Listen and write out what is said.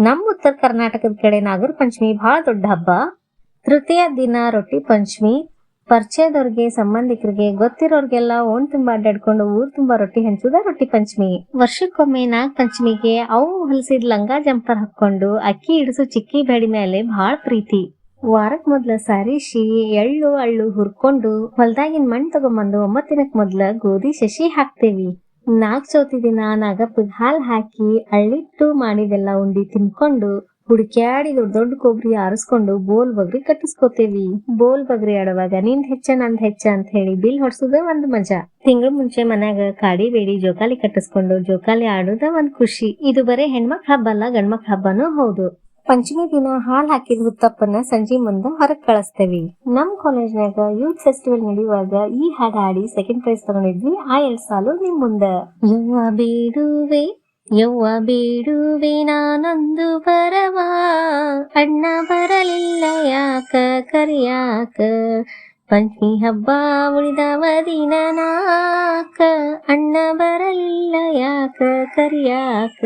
ನಮ್ಮ ಉತ್ತರ ಕರ್ನಾಟಕದ ಕಡೆ ನಾಗರ ಪಂಚಮಿ ಬಹಳ ದೊಡ್ಡ ಹಬ್ಬ. ತೃತೀಯ ದಿನ ರೊಟ್ಟಿ ಪಂಚಮಿ. ಪರಿಚಯದವ್ರಿಗೆ, ಸಂಬಂಧಿಕರಿಗೆ, ಗೊತ್ತಿರೋರ್ಗೆಲ್ಲ ಓಣ್ ತುಂಬಾ ಅಡ್ಡಾಡ್ಕೊಂಡು ಊರ್ ತುಂಬಾ ರೊಟ್ಟಿ ಹಂಚುದ ರೊಟ್ಟಿ ಪಂಚಮಿ. ವರ್ಷಕ್ಕೊಮ್ಮೆ ನಾಗ ಪಂಚಮಿಗೆ ಅವು ಹೊಲಸಿದ ಲಂಗ ಜಂಪರ್ ಹಾಕೊಂಡು ಅಕ್ಕಿ ಇಡಿಸು ಚಿಕ್ಕಿ ಬೇಡಿ ಮೇಲೆ ಬಹಳ ಪ್ರೀತಿ. ವಾರಕ್ ಮೊದ್ಲ ಸಾರಿಸಿ ಎಳ್ಳು ಅಳ್ಳು ಹುರ್ಕೊಂಡು ಹೊಲ್ದಾಗಿನ ಮಣ್ಣು ತಗೊಂಬಂದು 9 ದಿನಕ್ ಮೊದ್ಲ ಗೋಧಿ ಶಶಿ ಹಾಕ್ತೇವಿ. ನಾಗ ಚೌತಿ ದಿನ ನಾಗಪ್ಪಗ್ ಹಾಲ್ ಹಾಕಿ ಅಳ್ಳಿಟ್ಟು ಮಾಡಿದೆಲ್ಲ ಉಂಡಿ ತಿನ್ಕೊಂಡು ಹುಡುಕ್ಯಾಡಿ ದೊಡ್ಡ ಕೊಬ್ಬರಿ ಆರಿಸ್ಕೊಂಡು ಬೋಲ್ ಬಗ್ರಿ ಕಟ್ಟಿಸ್ಕೋತೇವಿ. ಬೋಲ್ ಬಗ್ರಿ ಆಡುವಾಗ ನಿಂದ್ ಹೆಚ್ಚ ನಂದ್ ಹೆಚ್ಚ ಅಂತ ಹೇಳಿ ಬಿಲ್ ಹೊಡ್ಸುದ ಒಂದ್ ಮಜಾ. ತಿಂಗಳ ಮುಂಚೆ ಮನ್ಯಾಗ ಕಾಡಿ ಬೇಡಿ ಜೋಕಾಲಿ ಕಟ್ಟಿಸ್ಕೊಂಡು ಜೋಕಾಲಿ ಆಡುದ ಒಂದ್ ಖುಷಿ. ಇದು ಬರೇ ಹೆಣ್ಮಕ್ ಹಬ್ಬ ಅಲ್ಲ, ಗಂಡ್ಮಕ್ ಹಬ್ಬನೂ ಹೌದು. ಪಂಚಮಿ ದಿನ ಹಾಲ್ ಹಾಕಿದ ಹುತ್ತಪ್ಪನ ಸಂಜೆ ಮುಂದ ಹೊರಗ್ ಕಳಿಸ್ತೇವಿ. ನಮ್ ಕಾಲೇಜ್ನಾಗ ಯೂತ್ ಫೆಸ್ಟಿವಲ್ ನಡೆಯುವಾಗ ಈ ಹಾಡ್ ಹಾಡಿ ಸೆಕೆಂಡ್ ಪ್ರೈಸ್ ತಗೊಂಡಿದ್ವಿ. ಆ 2 ಸಾಲು ನಿಮ್ ಮುಂದ. ಯವ್ವ ಬೇಡುವೆ ಯವ್ವ ಬೇಡುವೆ ನಾನೊಂದು ಬರವಾ, ಅಣ್ಣ ಬರಲಿಲ್ಲ ಯಾಕ ಕರಿಯಾಕ, ಪಂಚಮಿ ಹಬ್ಬ ಉಳಿದವ ದಿನ ನಾಕ, ಅಣ್ಣ ಬರಲಿಲ್ಲ ಯಾಕ ಕರಿಯಾಕ.